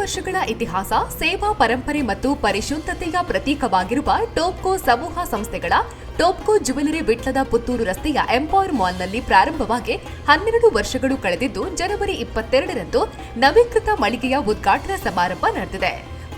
ವರ್ಷಗಳ ಇತಿಹಾಸ, ಸೇವಾ ಪರಂಪರೆ ಮತ್ತು ಪರಿಶುದ್ಧತೆಯ ಪ್ರತೀಕವಾಗಿರುವ ಟೋಪ್ಕೋ ಸಮೂಹ ಸಂಸ್ಥೆಗಳ ಟೋಪ್ಕೋ ಜ್ಯುವೆಲರಿ ವಿಟ್ಲದ ಪುತ್ತೂರು ರಸ್ತೆಯ ಎಂಪೈರ್ ಮಾಲ್ನಲ್ಲಿ ಪ್ರಾರಂಭವಾಗಿ 12 ವರ್ಷಗಳು ಕಳೆದಿದ್ದು ಜನವರಿ 22ರಂದು ನವೀಕೃತ ಮಳಿಗೆಯ ಉದ್ಘಾಟನಾ ಸಮಾರಂಭ ನಡೆದಿದೆ.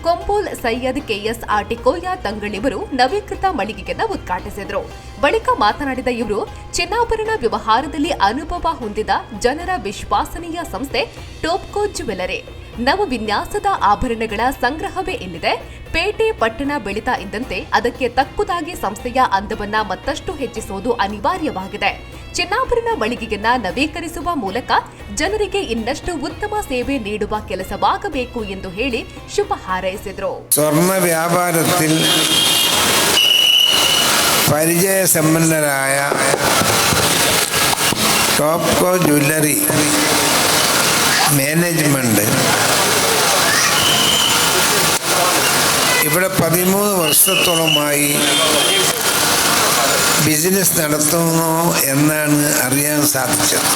ಕೊಂಪೋಲ್ ಸೈಯದ್ ಕೆಎಸ್ ಆಟಿಕೋಯ ತಂಗಳಿವರು ನವೀಕೃತ ಮಳಿಗೆಯನ್ನು ಉದ್ಘಾಟಿಸಿದರು. ಬಳಿಕ ಮಾತನಾಡಿದ ಇವರು, ಚಿನ್ನಾಭರಣ ವ್ಯವಹಾರದಲ್ಲಿ ಅನುಭವ ಹೊಂದಿದ ಜನರ ವಿಶ್ವಾಸನೀಯ ಸಂಸ್ಥೆ ಟೋಪ್ಕೋ ಜ್ಯುವೆಲರಿ. ನವ ವಿನ್ಯಾಸದ ಆಭರಣಗಳ ಸಂಗ್ರಹವೇ ಇಲ್ಲಿದೆ. ಪೇಟೆ ಪಟ್ಟಣ ಬೆಳೀತಾ ಇದ್ದಂತೆ ಅದಕ್ಕೆ ತಕ್ಕುದಾಗಿ ಸಂಸ್ಥೆಯ ಅಂದವನ್ನ ಮತ್ತಷ್ಟು ಹೆಚ್ಚಿಸುವುದು ಅನಿವಾರ್ಯವಾಗಿದೆ. ಚಿನ್ನಾಭರಣ ಮಳಿಗೆಯನ್ನ ನವೀಕರಿಸುವ ಮೂಲಕ ಜನರಿಗೆ ಇನ್ನಷ್ಟು ಉತ್ತಮ ಸೇವೆ ನೀಡುವ ಕೆಲಸವಾಗಬೇಕು ಎಂದು ಹೇಳಿ ಶುಭ ಹಾರೈಸಿದರು. സ്വർണ്ണ വ്യാപാരത്തിൽ പരിചയസമ്പന്നരായ ടോപ്കോ ജ്വല്ലറി മാനേജ്മെന്റ് ഇവിടെ 13 വർഷത്തോളമായി ബിസിനസ് നടത്തുന്നു എന്നാണ് അറിയാൻ സാധിച്ചത്.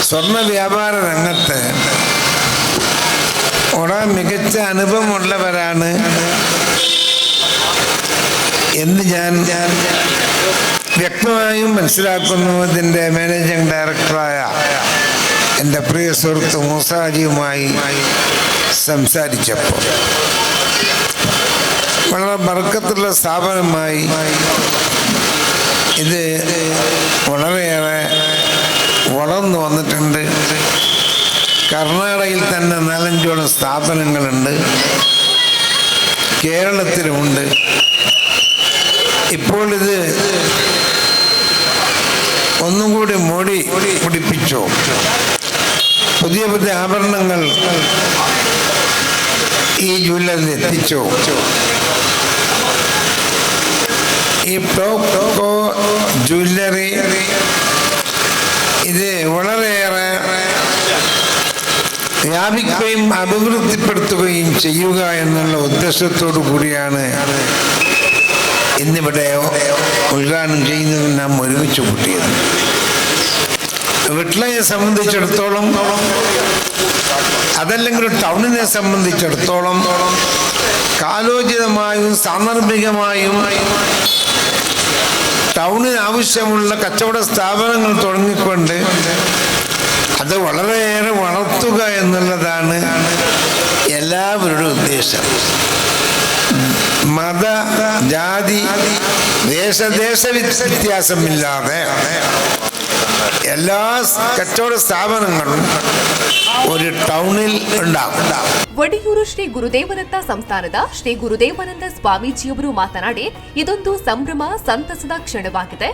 സ്വർണ്ണ വ്യാപാര രംഗത്ത് വളരെ മികച്ച അനുഭവമുള്ളവരാണ് എന്ന് ഞാൻ വ്യക്തമായും മനസ്സിലാക്കുന്നു. ഇതിൻ്റെ മാനേജിംഗ് ഡയറക്ടറായ എൻ്റെ പ്രിയ സുഹൃത്ത് മൂസാജിയുമായി സംസാരിച്ചപ്പോൾ വളരെ ബർക്കത്തുള്ള സ്ഥാപനമായി ഇത് വളരെയേറെ വളർന്നു വന്നിട്ടുണ്ട്. കർണാടകയിൽ തന്നെ 4-5 സ്ഥാപനങ്ങളുണ്ട്, കേരളത്തിലുമുണ്ട്. ഇപ്പോൾ ഇത് ഒന്നും കൂടി മോടി പിടിപ്പിച്ചു. പുതിയ പുതിയ ആഭരണങ്ങൾ ഈ ജ്വല്ലറിൽ എത്തിച്ചു. ഈ ടോപ്കോ ജ്വല്ലറി ഇത് വളരെയേറെ വ്യാപിക്കുകയും അഭിവൃദ്ധിപ്പെടുത്തുകയും ചെയ്യുക എന്നുള്ള ഉദ്ദേശത്തോടു കൂടിയാണ് ഇന്നിവിടെ ഉദ്ഘാടനം ചെയ്യുന്നത് നാം ഒരുമിച്ച് കൂട്ടിയത്. വിട്ലയെ സംബന്ധിച്ചിടത്തോളം, അതല്ലെങ്കിൽ ടൗണിനെ സംബന്ധിച്ചിടത്തോളം കാലോചിതമായും സാന്ദർഭികമായും ടൗണിന് ആവശ്യമുള്ള കച്ചവട സ്ഥാപനങ്ങൾ തുടങ്ങിക്കൊണ്ട് അത് വളരെയേറെ വളർത്തുക എന്നുള്ളതാണ് എല്ലാവരുടെ ഉദ്ദേശം. മത, ജാതി, ദേശ വ്യത്യാസമില്ലാതെ എല്ലാ കച്ചവട സ്ഥാപനങ്ങളും ഒരു ടൗണിൽ ഉണ്ടാകും. ಒಡಿಯೂರು ಶ್ರೀ ಗುರುದೇವದತ್ತ ಸಂಸ್ಥಾನದ ಶ್ರೀ ಗುರುದೇವಾನಂದ ಸ್ವಾಮೀಜಿಯವರು ಮಾತನಾಡಿ, ಇದೊಂದು ಸಂಭ್ರಮ, ಸಂತಸದ ಕ್ಷಣವಾಗಿದೆ.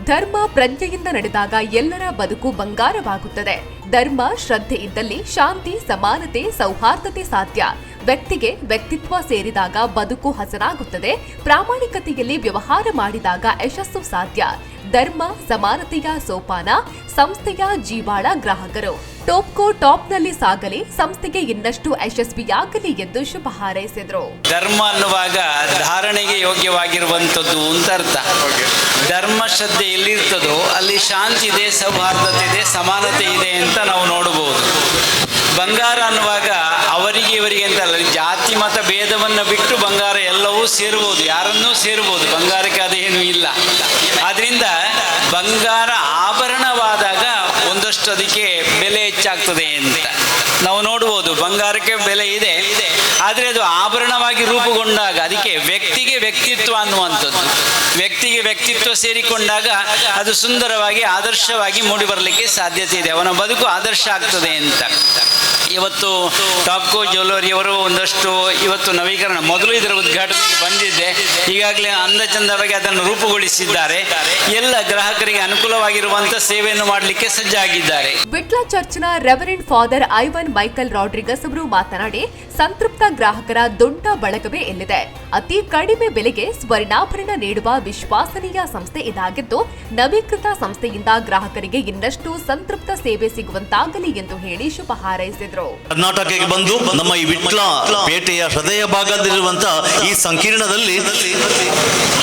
ಧರ್ಮ ಪ್ರಜ್ಞೆಯಿಂದ ನಡೆದಾಗ ಎಲ್ಲರ ಬದುಕು ಬಂಗಾರವಾಗುತ್ತದೆ. ಧರ್ಮ ಶ್ರದ್ಧೆ ಇದ್ದಲ್ಲಿ ಶಾಂತಿ, ಸಮಾನತೆ, ಸೌಹಾರ್ದತೆ ಸಾಧ್ಯ. ವ್ಯಕ್ತಿಗೆ ವ್ಯಕ್ತಿತ್ವ ಸೇರಿದಾಗ ಬದುಕು ಹಸನಾಗುತ್ತದೆ. ಪ್ರಾಮಾಣಿಕತೆಯಲ್ಲಿ ವ್ಯವಹಾರ ಮಾಡಿದಾಗ ಯಶಸ್ಸು ಸಾಧ್ಯ. ಧರ್ಮ ಸಮಾನತೆಯ ಸೋಪಾನ. ಸಂಸ್ಥೆಯ ಜೀವಾಳ ಗ್ರಾಹಕರು. ಟೋಪ್ಕೋ ಟಾಪ್ನಲ್ಲಿ ಸಾಗಲಿ, ಸಂಸ್ಥೆಗೆ ಇನ್ನಷ್ಟು ಯಶಸ್ವಿಯಾಗಲಿ ಎಂದು ಶುಭ ಹಾರೈಸಿದರು. ಧರ್ಮ ಅನ್ನುವಾಗ ಧಾರಣೆಗೆ ಯೋಗ್ಯವಾಗಿರುವಂಥದ್ದು ಅಂತ ಅರ್ಥ. ಧರ್ಮ ಶ್ರದ್ಧೆ ಎಲ್ಲಿರ್ತದೋ ಅಲ್ಲಿ ಶಾಂತಿ ಇದೆ, ಸೌಹಾರ್ದತೆ ಇದೆ, ಸಮಾನತೆ ಇದೆ ಅಂತ ನಾವು ನೋಡಬಹುದು. ಬಂಗಾರ ಅನ್ನುವಾಗ ಅವರಿಗೆ ಇವರಿಗೆ ಅಂತ ಅಲ್ಲ, ಜಾತಿ ಮತ ಭೇದವನ್ನು ಬಿಟ್ಟು ಬಂಗಾರ ಎಲ್ಲವೂ ಸೇರ್ಬೋದು, ಯಾರನ್ನೂ ಸೇರ್ಬೋದು. ಬಂಗಾರಕ್ಕೆ ಅದೇನೂ ಇಲ್ಲ. ಆದ್ರಿಂದ ಬಂಗಾರ ಆಭರಣವಾದಾಗ ಒಂದಷ್ಟು ಅದಕ್ಕೆ ಬೆಲೆ ಹೆಚ್ಚಾಗ್ತದೆ ಅಂತ ನಾವು ನೋಡ್ಬೋದು. ಬಂಗಾರಕ್ಕೆ ಬೆಲೆ ಇದೆ, ಆದರೆ ಅದು ಆಭರಣವಾಗಿ ರೂಪುಗೊಂಡಾಗ ಅದಕ್ಕೆ ವ್ಯಕ್ತಿಗೆ ವ್ಯಕ್ತಿತ್ವ ಅನ್ನುವಂಥದ್ದು, ವ್ಯಕ್ತಿಗೆ ವ್ಯಕ್ತಿತ್ವ ಸೇರಿಕೊಂಡಾಗ ಅದು ಸುಂದರವಾಗಿ ಆದರ್ಶವಾಗಿ ಮೂಡಿ ಬರಲಿಕ್ಕೆ ಸಾಧ್ಯತೆ ಇದೆ. ಅವನ ಬದುಕು ಆದರ್ಶ ಆಗ್ತದೆ ಅಂತ. ಇವತ್ತು ಟಾಪ್ಕೋ ಜ್ಯುವೆಲರಿಯವರು ಒಂದಷ್ಟು ಇವತ್ತು ನವೀಕರಣ, ಮೊದಲು ಇದರ ಉದ್ಘಾಟನೆಗೆ ಬಂದಿದ್ದೆ, ಈಗಾಗಲೇ ಅಂದ ಚಂದವಾಗಿ ಅದನ್ನು ರೂಪುಗೊಳಿಸಿದ್ದಾರೆ. ಎಲ್ಲ ಗ್ರಾಹಕರಿಗೆ ಅನುಕೂಲವಾಗಿರುವಂತ ಸೇವೆಯನ್ನು ಮಾಡಲಿಕ್ಕೆ ಸಜ್ಜಾಗಿದ್ದಾರೆ. ವಿಟ್ಲ ಚರ್ಚ್ನ reverend father Ivan Michael Rodrigues ಅವರು ಮಾತನಾಡಿ, ಸಂತೃಪ್ತ ಗ್ರಾಹಕರ ದೊಡ್ಡ ಬಳಗವೇ ಇಲ್ಲಿದೆ. ಅತಿ ಕಡಿಮೆ ಬೆಲೆಗೆ ಸ್ವರ್ಣಾಭರಣ ನೀಡುವ ವಿಶ್ವಾಸನೀಯ ಸಂಸ್ಥೆ ಇದಾಗಿದ್ದು, ನವೀಕೃತ ಸಂಸ್ಥೆಯಿಂದ ಗ್ರಾಹಕರಿಗೆ ಇನ್ನಷ್ಟು ಸಂತೃಪ್ತ ಸೇವೆ ಸಿಗುವಂತಾಗಲಿ ಎಂದು ಹೇಳಿ ಶುಭ ಹಾರೈಸಿದರು. ತಿಳಿಸಿದ್ರು. ಕರ್ನಾಟಕಕ್ಕೆ ಬಂದು ನಮ್ಮ ಈ ವಿಟ್ಲ ಪೇಟೆಯ ಹೃದಯ ಭಾಗದಲ್ಲಿರುವಂತಹ ಈ ಸಂಕೀರ್ಣದಲ್ಲಿ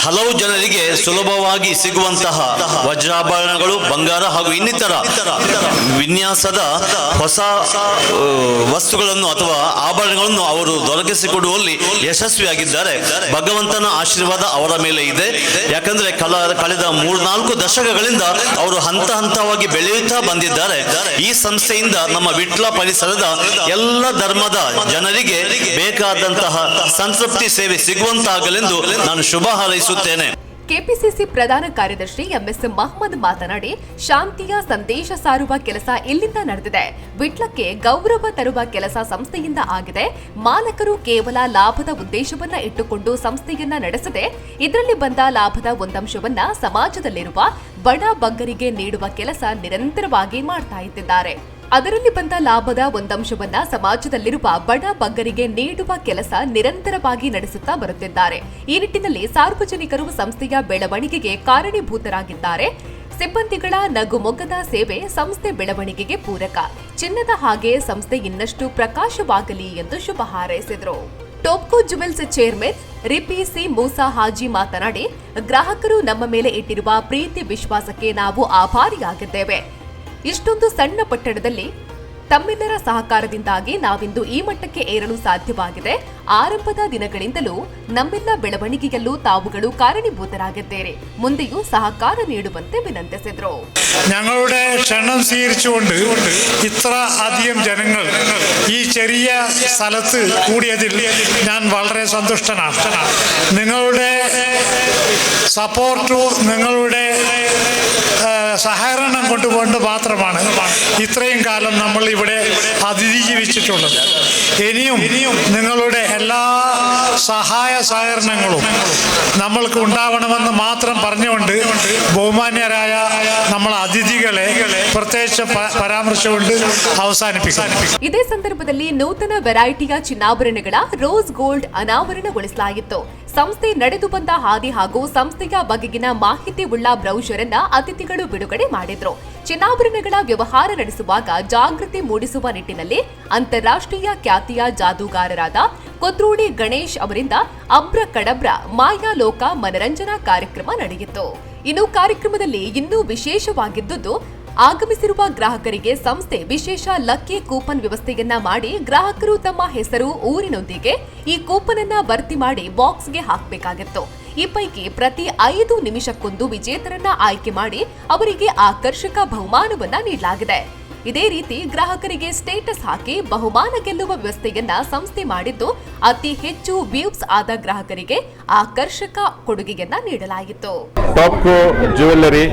ಹಲವು ಜನರಿಗೆ ಸುಲಭವಾಗಿ ಸಿಗುವಂತಹ ವಜ್ರಾಭರಣಗಳು, ಬಂಗಾರ ಹಾಗೂ ಇನ್ನಿತರ ವಿನ್ಯಾಸದ ಹೊಸ ವಸ್ತುಗಳನ್ನು ಅಥವಾ ಆಭರಣಗಳನ್ನು ಅವರು ದೊರಕಿಸಿಕೊಡುವಲ್ಲಿ ಯಶಸ್ವಿಯಾಗಿದ್ದಾರೆ. ಭಗವಂತನ ಆಶೀರ್ವಾದ ಅವರ ಮೇಲೆ ಇದೆ. ಯಾಕಂದ್ರೆ ಕಳೆದ 3-4 ದಶಕಗಳಿಂದ ಅವರು ಹಂತ ಹಂತವಾಗಿ ಬೆಳೆಯುತ್ತಾ ಬಂದಿದ್ದಾರೆ. ಈ ಸಂಸ್ಥೆಯಿಂದ ನಮ್ಮ ವಿಟ್ಲ ಪರಿಸರದ ಎಲ್ಲ ಧರ್ಮದ ಜನರಿಗೆ ಬೇಕಾದಂತಹ ಸಂತೃಪ್ತಿ ಸೇವೆ ಸಿಗುವಂತಾಗಲೆಂದು ನಾನು ಶುಭ ಹಾರೈಸುತ್ತೇನೆ. ಕೆಪಿಸಿಸಿ ಪ್ರಧಾನ ಕಾರ್ಯದರ್ಶಿ ಎಂಎಸ್ ಮಹಮ್ಮದ್ ಮಾತನಾಡಿ, ಶಾಂತಿಯ ಸಂದೇಶ ಸಾರುವ ಕೆಲಸ ಇಲ್ಲಿಂದ ನಡೆದಿದೆ. ವಿಟ್ಲಕ್ಕೆ ಗೌರವ ತರುವ ಕೆಲಸ ಸಂಸ್ಥೆಯಿಂದ ಆಗಿದೆ. ಮಾಲಕರು ಕೇವಲ ಲಾಭದ ಉದ್ದೇಶವನ್ನ ಇಟ್ಟುಕೊಂಡು ಸಂಸ್ಥೆಯನ್ನ ನಡೆಸದೆ ಇದರಲ್ಲಿ ಬಂದ ಲಾಭದ ಒಂದಂಶವನ್ನ ಸಮಾಜದಲ್ಲಿರುವ ಬಡ ಬಗ್ಗರಿಗೆ ನೀಡುವ ಕೆಲಸ ನಿರಂತರವಾಗಿ ಮಾಡ್ತಾ ಇದ್ದಾರೆ. ಅದರಲ್ಲಿ ಬಂದ ಲಾಭದ ಒಂದಂಶವನ್ನ ಸಮಾಜದಲ್ಲಿರುವ ಬಡ ಬಗ್ಗರಿಗೆ ನೀಡುವ ಕೆಲಸ ನಿರಂತರವಾಗಿ ನಡೆಸುತ್ತಾ ಬರುತ್ತಿದ್ದಾರೆ. ಈ ನಿಟ್ಟಿನಲ್ಲಿ ಸಾರ್ವಜನಿಕರು ಸಂಸ್ಥೆಯ ಬೆಳವಣಿಗೆಗೆ ಕಾರಣೀಭೂತರಾಗಿದ್ದಾರೆ. ಸಿಬ್ಬಂದಿಗಳ ನಗುಮೊಗ್ಗದ ಸೇವೆ ಸಂಸ್ಥೆ ಬೆಳವಣಿಗೆಗೆ ಪೂರಕ. ಚಿನ್ನದ ಹಾಗೆ ಸಂಸ್ಥೆ ಇನ್ನಷ್ಟು ಪ್ರಕಾಶವಾಗಲಿ ಎಂದು ಶುಭ ಹಾರೈಸಿದರು. ಟೋಪ್ಕೋ ಜುವೆಲ್ಸ್ ಚೇರ್ಮನ್ ರಿಪಿ ಸಿ ಮೂಸಾ ಹಾಜಿ ಮಾತನಾಡಿ, ಗ್ರಾಹಕರು ನಮ್ಮ ಮೇಲೆ ಇಟ್ಟಿರುವ ಪ್ರೀತಿ ವಿಶ್ವಾಸಕ್ಕೆ ನಾವು ಆಭಾರಿಯಾಗಿದ್ದೇವೆ. ಇಷ್ಟೊಂದು ಸಣ್ಣ ಪಟ್ಟಣದಲ್ಲಿ ತಮ್ಮೆಲ್ಲರ ಸಹಕಾರದಿಂದಾಗಿ ನಾವಿಂದು ಈ ಮಟ್ಟಕ್ಕೆ ಏರಲು ಸಾಧ್ಯವಾಗಿದೆ. ಆರಂಭದ ದಿನಗಳಿಂದಲೂ ನಮ್ಮೆಲ್ಲ ಬೆಳವಣಿಗೆಯಲ್ಲೂ ತಾವುಗಳು കാരണീഭൂതരാಗಿದ್ದೀರಿ. ಮುಂದೆಯೂ സഹಕಾರ നീടുവന്ತೆ വിനന്തിಸಿದರು. ഞങ്ങളുടെ ക്ഷണം സ്വീകരിച്ചുകൊണ്ട് ഇത്ര അധികം ജനങ്ങൾ ഈ ചെറിയ സ്ഥലത്ത് കൂടിയതിൽ ഞാൻ വളരെ സന്തുഷ്ടനാണ്. നിങ്ങളുടെ സപ്പോർട്ടും നിങ്ങളുടെ സഹകരണം കൊണ്ടുകൊണ്ട് മാത്രമാണ് ഇത്രയും കാലം നമ്മൾ ഇവിടെ അതിജീവിച്ചിട്ടുള്ളത്. ഇനിയും നിങ്ങളുടെ എല്ലാ സഹായ സഹകരണങ്ങളും നമ്മൾക്ക് ഉണ്ടാവണമെന്ന് മാത്രം പറഞ്ഞുകൊണ്ട് ബഹുമാന്യരായ നമ്മൾ അതിഥികളെ പ്രത്യേകിച്ച് പരാമർശിച്ചുകൊണ്ട് ಅವಸಾನಿಪಿಸಿದೆ. ಇದೇ ಸಂದರ್ಭದಲ್ಲಿ ನೂತನ ವೆರೈಟಿಯ ಚಿನ್ನಾಭರಣಗಳ ರೋಸ್ ಗೋಲ್ಡ್ ಅನಾವರಣಗೊಳಿಸಲಾಯಿತು. ಸಂಸ್ಥೆ ನಡೆದು ಬಂದ ಹಾದಿ ಹಾಗೂ ಸಂಸ್ಥೆಯ ಬಗೆಗಿನ ಮಾಹಿತಿ ಉಳ್ಳ ಬ್ರೌಷರ್ ಅನ್ನ ಅತಿಥಿಗಳು ಬಿಡುಗಡೆ ಮಾಡಿದ್ರು. ಚಿನ್ನಾಭರಣಗಳ ವ್ಯವಹಾರ ನಡೆಸುವಾಗ ಜಾಗೃತಿ ಮೂಡಿಸುವ ನಿಟ್ಟಿನಲ್ಲಿ ಅಂತಾರಾಷ್ಟ್ರೀಯ ಖ್ಯಾತಿಯ ಜಾದೂಗಾರರಾದ ಕೊತ್ರೂಡಿ ಗಣೇಶ್ ಅವರಿಂದ ಅಬ್ರ ಕಡಬ್ರ ಮಾಯಾಲೋಕ ಮನರಂಜನಾ ಕಾರ್ಯಕ್ರಮ ನಡೆಯಿತು. ಇನ್ನು ಕಾರ್ಯಕ್ರಮದಲ್ಲಿ ಇನ್ನೂ ವಿಶೇಷವಾಗಿದ್ದುದು, ಆಗಮಿಸಿರುವ ಗ್ರಾಹಕರಿಗೆ ಸಂಸ್ಥೆ ವಿಶೇಷ ಲಕ್ಕಿ ಕೂಪನ್ ವ್ಯವಸ್ಥೆಯನ್ನ ಮಾಡಿ ಗ್ರಾಹಕರು ತಮ್ಮ ಹೆಸರು, ಊರಿನೊಂದಿಗೆ ಈ ಕೂಪನ್ ಅನ್ನ ಭರ್ತಿ ಮಾಡಿ ಬಾಕ್ಸ್ಗೆ ಹಾಕಬೇಕಾಗಿತ್ತು. ಈ ಪೈಕಿ ಪ್ರತಿ 5 ನಿಮಿಷಕ್ಕೊಂದು ವಿಜೇತರನ್ನ ಆಯ್ಕೆ ಮಾಡಿ ಅವರಿಗೆ ಆಕರ್ಷಕ ಬಹುಮಾನವನ್ನ ನೀಡಲಾಗಿದೆ. ಇದೇ ರೀತಿ ಗ್ರಾಹಕರಿಗೆ ಸ್ಟೇಟಸ್ ಹಾಕಿ ಬಹುಮಾನ ಗೆಲ್ಲುವ ವ್ಯವಸ್ಥೆಯನ್ನ ಸಂಸ್ಥೆ ಮಾಡಿದ್ದು, ಅತಿ ಹೆಚ್ಚು ವ್ಯೂಸ್ ಆದ ಗ್ರಾಹಕರಿಗೆ ಆಕರ್ಷಕ ಕೊಡುಗೆಯನ್ನ ನೀಡಲಾಯಿತು. ಟಾಪ್ಕೋ ಜ್ಯುವೆಲ್ಲರಿ,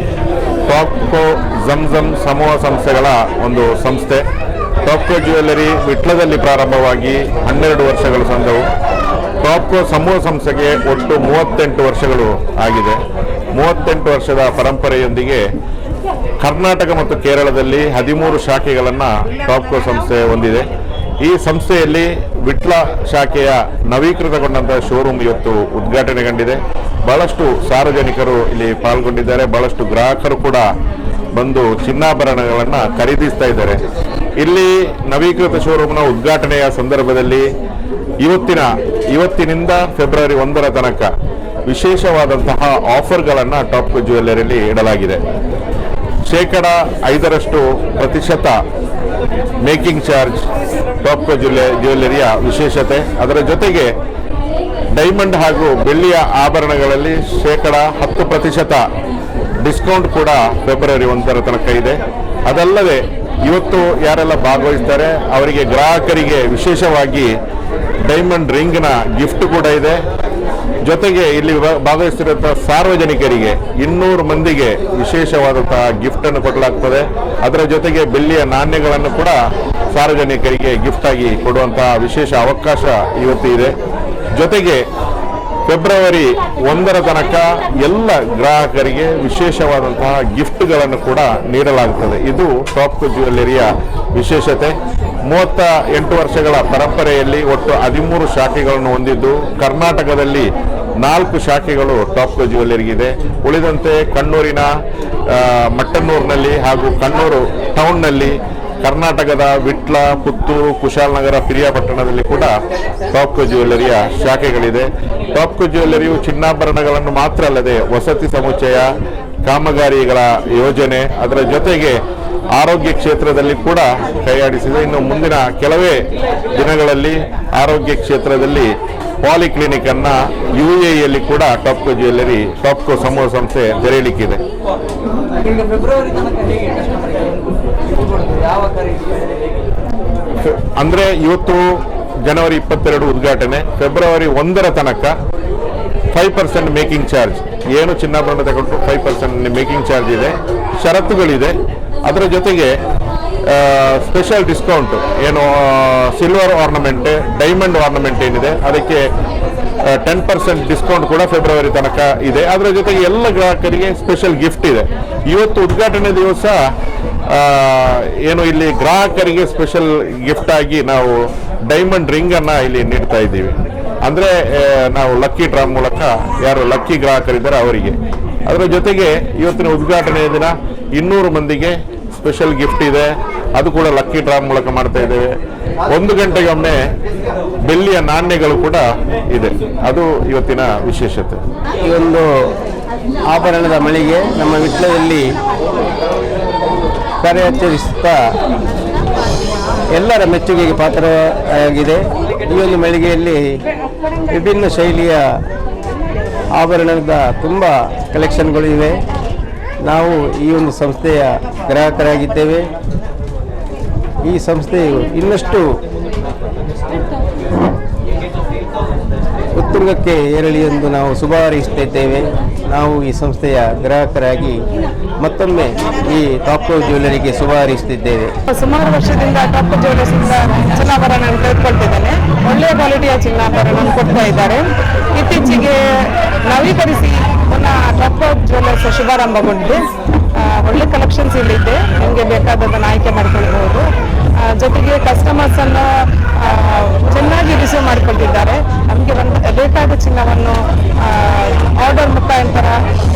ಟಾಪ್ಕೋ ಜಮ್ಜಮ್ ಸಮೂಹ ಸಂಸ್ಥೆಗಳ ಒಂದು ಸಂಸ್ಥೆ. ಟಾಪ್ಕೋ ಜ್ಯುವೆಲ್ಲರಿ ವಿಟ್ಲದಲ್ಲಿ ಪ್ರಾರಂಭವಾಗಿ 12 ವರ್ಷಗಳು ಸಂದವು. ಟಾಪ್ಕೋ ಸಮೂಹ ಸಂಸ್ಥೆಗೆ ಒಟ್ಟು 38 ವರ್ಷಗಳು ಆಗಿದೆ. 38 ವರ್ಷದ ಪರಂಪರೆಯೊಂದಿಗೆ ಕರ್ನಾಟಕ ಮತ್ತು ಕೇರಳದಲ್ಲಿ 13 ಶಾಖೆಗಳನ್ನು ಟಾಪ್ಕೋ ಸಂಸ್ಥೆ ಹೊಂದಿದೆ. ಈ ಸಂಸ್ಥೆಯಲ್ಲಿ ವಿಟ್ಲ ಶಾಖೆಯ ನವೀಕೃತಗೊಂಡಂತಹ ಶೋರೂಮ್ ಇವತ್ತು ಉದ್ಘಾಟನೆಗೊಂಡಿದೆ. ಬಹಳಷ್ಟು ಸಾರ್ವಜನಿಕರು ಇಲ್ಲಿ ಪಾಲ್ಗೊಂಡಿದ್ದಾರೆ. ಬಹಳಷ್ಟು ಗ್ರಾಹಕರು ಕೂಡ ಬಂದು ಚಿನ್ನಾಭರಣಗಳನ್ನು ಖರೀದಿಸ್ತಾ ಇದ್ದಾರೆ. ಇಲ್ಲಿ ನವೀಕೃತ ಶೋರೂಮ್ನ ಉದ್ಘಾಟನೆಯ ಸಂದರ್ಭದಲ್ಲಿ ಇವತ್ತಿನಿಂದ ಫೆಬ್ರವರಿ 1ರ ತನಕ ವಿಶೇಷವಾದಂತಹ ಆಫರ್ಗಳನ್ನು ಟಾಪ್ಕೋ ಜ್ಯುವೆಲ್ಲರಿಯಲ್ಲಿ ಇಡಲಾಗಿದೆ. 5% ಮೇಕಿಂಗ್ ಚಾರ್ಜ್ ಟಾಪ್ಕೋ ಜ್ಯುವೆಲ್ಲರಿಯ ವಿಶೇಷತೆ. ಅದರ ಜೊತೆಗೆ ಡೈಮಂಡ್ ಹಾಗೂ ಬೆಳ್ಳಿಯ ಆಭರಣಗಳಲ್ಲಿ 10% ಡಿಸ್ಕೌಂಟ್ ಕೂಡ ಫೆಬ್ರವರಿ 1ರ ತನಕ ಇದೆ. ಅದಲ್ಲದೆ ಇವತ್ತು ಯಾರೆಲ್ಲ ಭಾಗವಹಿಸ್ತಾರೆ ಅವರಿಗೆ ಗ್ರಾಹಕರಿಗೆ ವಿಶೇಷವಾಗಿ ಡೈಮಂಡ್ ರಿಂಗ್ನ ಗಿಫ್ಟ್ ಕೂಡ ಇದೆ. ಜೊತೆಗೆ ಇಲ್ಲಿ ಭಾಗವಹಿಸಿರುವಂತಹ ಸಾರ್ವಜನಿಕರಿಗೆ 200 ಮಂದಿಗೆ ವಿಶೇಷವಾದಂತಹ ಗಿಫ್ಟ್ ಅನ್ನು ಕೊಡಲಾಗ್ತದೆ. ಅದರ ಜೊತೆಗೆ ಬೆಳ್ಳಿಯ ನಾಣ್ಯಗಳನ್ನು ಕೂಡ ಸಾರ್ವಜನಿಕರಿಗೆ ಗಿಫ್ಟ್ ಆಗಿ ಕೊಡುವಂತಹ ವಿಶೇಷ ಅವಕಾಶ ಇವತ್ತು ಇದೆ. ಜೊತೆಗೆ ಫೆಬ್ರವರಿ 1ರ ತನಕ ಎಲ್ಲ ಗ್ರಾಹಕರಿಗೆ ವಿಶೇಷವಾದಂತಹ ಗಿಫ್ಟ್ಗಳನ್ನು ಕೂಡ ನೀಡಲಾಗುತ್ತದೆ. ಇದು ಟಾಪ್ಕೋ ಜ್ಯುವೆಲ್ಲರಿಯ ವಿಶೇಷತೆ. 38 ವರ್ಷಗಳ ಪರಂಪರೆಯಲ್ಲಿ ಒಟ್ಟು 13 ಶಾಖೆಗಳನ್ನು ಹೊಂದಿದ್ದು, ಕರ್ನಾಟಕದಲ್ಲಿ 4 ಶಾಖೆಗಳು ಟಾಪ್ಕೋ ಜ್ಯುವೆಲ್ಲರಿಗಿದೆ. ಉಳಿದಂತೆ ಕಣ್ಣೂರಿನ ಮಟ್ಟನ್ನೂರಿನಲ್ಲಿ ಹಾಗೂ ಕಣ್ಣೂರು ಟೌನ್ನಲ್ಲಿ ಕರ್ನಾಟಕದ ವಿಟ್ಲ, ಪುತ್ತೂರು, ಕುಶಾಲನಗರ, ಪಿರಿಯಾಪಟ್ಟಣದಲ್ಲಿ ಕೂಡ ಟಾಪ್ಕೋ ಜ್ಯುವೆಲ್ಲರಿಯ ಶಾಖೆಗಳಿದೆ. ಟಾಪ್ಕೋ ಜ್ಯುವೆಲ್ಲರಿಯು ಚಿನ್ನಾಭರಣಗಳನ್ನು ಮಾತ್ರ ಅಲ್ಲದೆ ವಸತಿ ಸಮುಚ್ಚಯ, ಕಾಮಗಾರಿಗಳ ಯೋಜನೆ, ಅದರ ಜೊತೆಗೆ ಆರೋಗ್ಯ ಕ್ಷೇತ್ರದಲ್ಲಿ ಕೂಡ ಕೈಯಾಡಿಸಿದೆ. ಇನ್ನು ಮುಂದಿನ ಕೆಲವೇ ದಿನಗಳಲ್ಲಿ ಆರೋಗ್ಯ ಕ್ಷೇತ್ರದಲ್ಲಿ ಪಾಲಿಕ್ಲಿನಿಕ್ ಅನ್ನ UAEಯಲ್ಲಿ ಕೂಡ ಟಾಪ್ಕೋ ಜ್ಯುವೆಲ್ಲರಿ, ಟಾಪ್ಕೋ ಸಮೂಹ ಸಂಸ್ಥೆ ತೆರೆಯಲಿಕ್ಕಿದೆ. ಅಂದ್ರೆ ಇವತ್ತು ಜನವರಿ 22 ಉದ್ಘಾಟನೆ, ಫೆಬ್ರವರಿ 1 ತನಕ 5% ಮೇಕಿಂಗ್ ಚಾರ್ಜ್, ಏನು ಚಿನ್ನಾಭರಣ ತಗೊಂಡು 5% ಮೇಕಿಂಗ್ ಚಾರ್ಜ್ ಇದೆ, ಷರತ್ತುಗಳಿದೆ. ಅದರ ಜೊತೆಗೆ ಸ್ಪೆಷಲ್ ಡಿಸ್ಕೌಂಟ್, ಏನು ಸಿಲ್ವರ್ ಆರ್ನಮೆಂಟ್, ಡೈಮಂಡ್ ಆರ್ನಮೆಂಟ್ ಏನಿದೆ ಅದಕ್ಕೆ 10% ಡಿಸ್ಕೌಂಟ್ ಕೂಡ ಫೆಬ್ರವರಿ ತನಕ ಇದೆ. ಅದರ ಜೊತೆಗೆ ಎಲ್ಲ ಗ್ರಾಹಕರಿಗೆ ಸ್ಪೆಷಲ್ ಗಿಫ್ಟ್ ಇದೆ. ಇವತ್ತು ಉದ್ಘಾಟನೆ ದಿವಸ ಏನು ಇಲ್ಲಿ ಗ್ರಾಹಕರಿಗೆ ಸ್ಪೆಷಲ್ ಗಿಫ್ಟ್ ಆಗಿ ನಾವು ಡೈಮಂಡ್ ರಿಂಗ್ ಅನ್ನ ಇಲ್ಲಿ ನೀಡ್ತಾ ಇದ್ದೀವಿ. ಅಂದ್ರೆ ನಾವು ಲಕ್ಕಿ ಡ್ರಾ ಮೂಲಕ ಯಾರು ಲಕ್ಕಿ ಗ್ರಾಹಕರಿದ್ದಾರೆ ಅವರಿಗೆ. ಅದರ ಜೊತೆಗೆ ಇವತ್ತಿನ ಉದ್ಘಾಟನೆಯ ದಿನ 200 ಮಂದಿಗೆ ಸ್ಪೆಷಲ್ ಗಿಫ್ಟ್ ಇದೆ, ಅದು ಕೂಡ ಲಕ್ಕಿ ಡ್ರಾ ಮೂಲಕ ಮಾಡ್ತಾ ಇದ್ದೇವೆ. 1 ಗಂಟೆಗೊಮ್ಮೆ ಬೆಳ್ಳಿಯ ನಾಣ್ಯಗಳು ಕೂಡ ಇದೆ, ಅದು ಇವತ್ತಿನ ವಿಶೇಷತೆ. ಈ ಒಂದು ಆಭರಣದ ಮಳಿಗೆ ನಮ್ಮ ವಿಟ್ಲದಲ್ಲಿ ಕಾರ್ಯಾಚರಿಸುತ್ತಾ ಎಲ್ಲರ ಮೆಚ್ಚುಗೆಗೆ ಪಾತ್ರವಾಗಿದೆ. ಈ ಒಂದು ಮಳಿಗೆಯಲ್ಲಿ ವಿಭಿನ್ನ ಶೈಲಿಯ ಆಭರಣದ ತುಂಬ ಕಲೆಕ್ಷನ್ಗಳು ಇವೆ. ನಾವು ಈ ಒಂದು ಸಂಸ್ಥೆಯ ಗ್ರಾಹಕರಾಗಿದ್ದೇವೆ. ಈ ಸಂಸ್ಥೆಯು ಇನ್ನಷ್ಟು ಉತ್ತುಂಗಕ್ಕೆ ಏರಲಿ ಎಂದು ನಾವು ಶುಭ ಹಾರೈಸುತ್ತಿದ್ದೇವೆ. ನಾವು ಈ ಸಂಸ್ಥೆಯ ಗ್ರಾಹಕರಾಗಿ ಮತ್ತೊಮ್ಮೆ ಈ ಟಾಪ್ಕೋ ಜ್ಯುವೆಲ್ಲರಿಗೆ ಶುಭ ಹಾರೈಸುತ್ತಿದ್ದೇವೆ. ಸುಮಾರು ವರ್ಷದಿಂದ ಟಾಪ್ಕೋ ಜ್ಯುವೆಲ್ಲರ್ಸಿಂದ ಚಿನ್ನಾಭರಣ ತೆಗೆದುಕೊಳ್ತಿದ್ದೇನೆ. ಒಳ್ಳೆಯ ಕ್ವಾಲಿಟಿಯ ಚಿನ್ನಾಭರಣ ಕೊಡ್ತಾ ಇದ್ದಾರೆ. ಇತ್ತೀಚೆಗೆ ನವೀಕರಿಸಿ ಪುನಃ ಟಾಪ್ಕೋ ಜ್ಯುವೆಲ್ಲರ್ಸ್ ಶುಭಾರಂಭಗೊಂಡಿದೆ. ಒಳ್ಳೆ ಕಲೆಕ್ಷನ್ಸ್ ಇಲ್ಲಿದೆ, ನಿಮಗೆ ಬೇಕಾದದನ್ನು ಆಯ್ಕೆ ಮಾಡಿಕೊಳ್ಬಹುದು. ಜೊತೆಗೆ ಕಸ್ಟಮರ್ಸ್ ಅನ್ನು ಚೆನ್ನಾಗಿ ರಿಸೀವ್ ಮಾಡಿಕೊಳ್ತಿದ್ದಾರೆ. ನಮಗೆ ಬೇಕಾದ ಚಿನ್ನವನ್ನು ಆರ್ಡರ್ ಮುಖಾಂತರ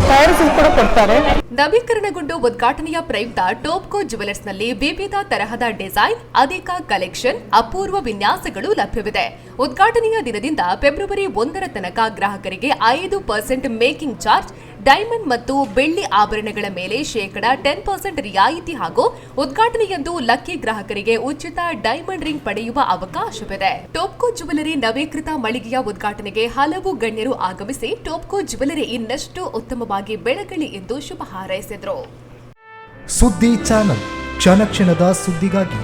ತಯಾರಿಸಿ ಕೂಡ ಕೊಡ್ತಾರೆ. ನವೀಕರಣಗೊಂಡು ಉದ್ಘಾಟನೆಯ ಪ್ರಯುಕ್ತ ಟಾಪ್ಕೋ ಜ್ಯುವೆಲ್ಲರ್ಸ್ನಲ್ಲಿ ವಿವಿಧ ತರಹದ ಡಿಸೈನ್, ಅಧಿಕ ಕಲೆಕ್ಷನ್, ಅಪೂರ್ವ ವಿನ್ಯಾಸಗಳು ಲಭ್ಯವಿದೆ. ಉದ್ಘಾಟನೆಯ ದಿನದಿಂದ ಫೆಬ್ರವರಿ 1 ತನಕ ಗ್ರಾಹಕರಿಗೆ 5% ಮೇಕಿಂಗ್ ಚಾರ್ಜ್, ಡೈಮಂಡ್ ಮತ್ತು ಬೆಳ್ಳಿ ಆಭರಣಗಳ ಮೇಲೆ 10% ರಿಯಾಯಿತಿ ಹಾಗೂ ಉದ್ಘಾಟನೆಯಂದು ಲಕ್ಕಿ ಗ್ರಾಹಕರಿಗೆ ಉಚಿತ ಡೈಮಂಡ್ ರಿಂಗ್ ಪಡೆಯುವ ಅವಕಾಶವಿದೆ. ಟಾಪ್ಕೋ ಜ್ಯುವೆಲ್ಲರಿ ನವೀಕೃತ ಮಳಿಗೆಯ ಉದ್ಘಾಟನೆಗೆ ಹಲವು ಗಣ್ಯರು ಆಗಮಿಸಿ ಟಾಪ್ಕೋ ಜ್ಯುವೆಲ್ಲರಿ ಇನ್ನಷ್ಟು ಉತ್ತಮವಾಗಿ ಬೆಳಗಲಿ ಎಂದು ಶುಭ ಹಾರೈಸಿದರು. ಸುದ್ದಿ ಚಾನಲ್, ಕ್ಷಣ ಕ್ಷಣದ ಸುದ್ದಿಗಾಗಿ.